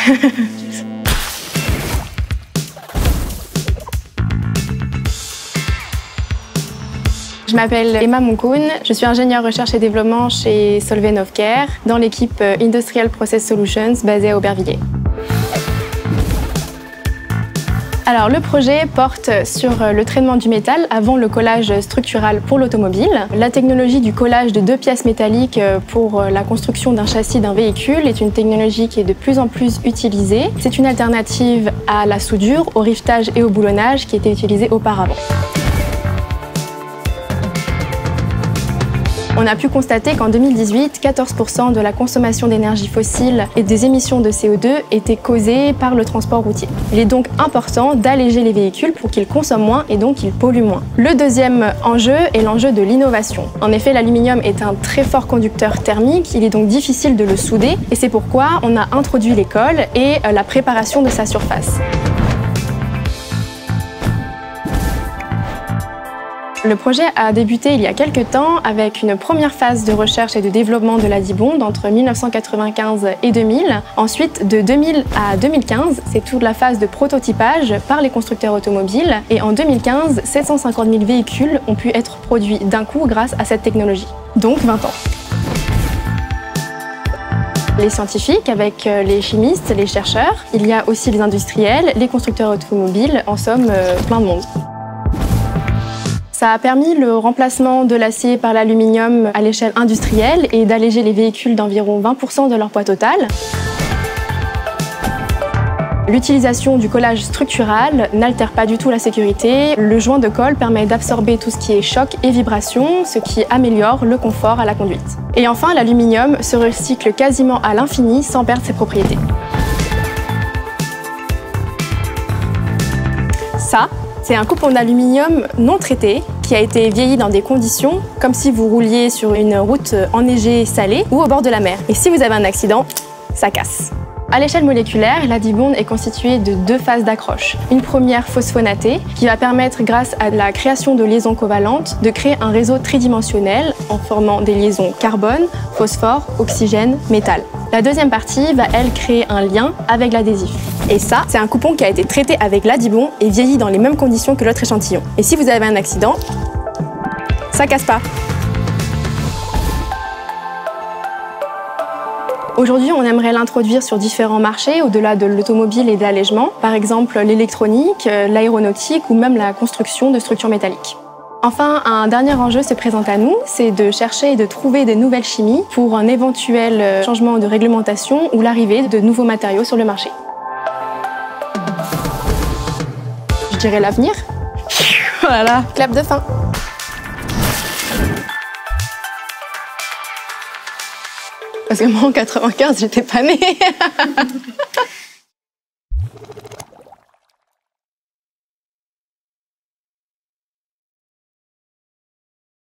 Je m'appelle Emma Monkoun, je suis ingénieure recherche et développement chez Solvay Novecare dans l'équipe Industrial Process Solutions basée à Aubervilliers. Alors, le projet porte sur le traitement du métal avant le collage structural pour l'automobile. La technologie du collage de 2 pièces métalliques pour la construction d'un châssis d'un véhicule est une technologie qui est de plus en plus utilisée. C'est une alternative à la soudure, au rivetage et au boulonnage qui était utilisée auparavant. On a pu constater qu'en 2018, 14% de la consommation d'énergie fossile et des émissions de CO2 étaient causées par le transport routier. Il est donc important d'alléger les véhicules pour qu'ils consomment moins et donc qu'ils polluent moins. Le deuxième enjeu est l'enjeu de l'innovation. En effet, l'aluminium est un très fort conducteur thermique, il est donc difficile de le souder et c'est pourquoi on a introduit les cols et la préparation de sa surface. Le projet a débuté il y a quelques temps avec une première phase de recherche et de développement de la Dibond entre 1995 et 2000. Ensuite, de 2000 à 2015, c'est toute la phase de prototypage par les constructeurs automobiles. Et en 2015, 750 000 véhicules ont pu être produits d'un coup grâce à cette technologie. Donc 20 ans. Les scientifiques avec les chimistes, les chercheurs. Il y a aussi les industriels, les constructeurs automobiles, en somme, plein de monde. Ça a permis le remplacement de l'acier par l'aluminium à l'échelle industrielle et d'alléger les véhicules d'environ 20% de leur poids total. L'utilisation du collage structural n'altère pas du tout la sécurité. Le joint de colle permet d'absorber tout ce qui est choc et vibration, ce qui améliore le confort à la conduite. Et enfin, l'aluminium se recycle quasiment à l'infini sans perdre ses propriétés. Ça, c'est un coupon d'aluminium non traité qui a été vieilli dans des conditions comme si vous rouliez sur une route enneigée salée ou au bord de la mer. Et si vous avez un accident, ça casse. À l'échelle moléculaire, la Dibond est constituée de 2 phases d'accroche. Une première phosphonatée qui va permettre, grâce à la création de liaisons covalentes, de créer un réseau tridimensionnel en formant des liaisons carbone, phosphore, oxygène, métal. La deuxième partie va, elle, créer un lien avec l'adhésif. Et ça, c'est un coupon qui a été traité avec la Dibond et vieilli dans les mêmes conditions que l'autre échantillon. Et si vous avez un accident, ça casse pas. Aujourd'hui, on aimerait l'introduire sur différents marchés, au-delà de l'automobile et de l'allègement, par exemple l'électronique, l'aéronautique ou même la construction de structures métalliques. Enfin, un dernier enjeu se présente à nous, c'est de chercher et de trouver de nouvelles chimies pour un éventuel changement de réglementation ou l'arrivée de nouveaux matériaux sur le marché. Je dirais l'avenir. Voilà, clap de fin. Parce que moi, en 95, j'étais pas née.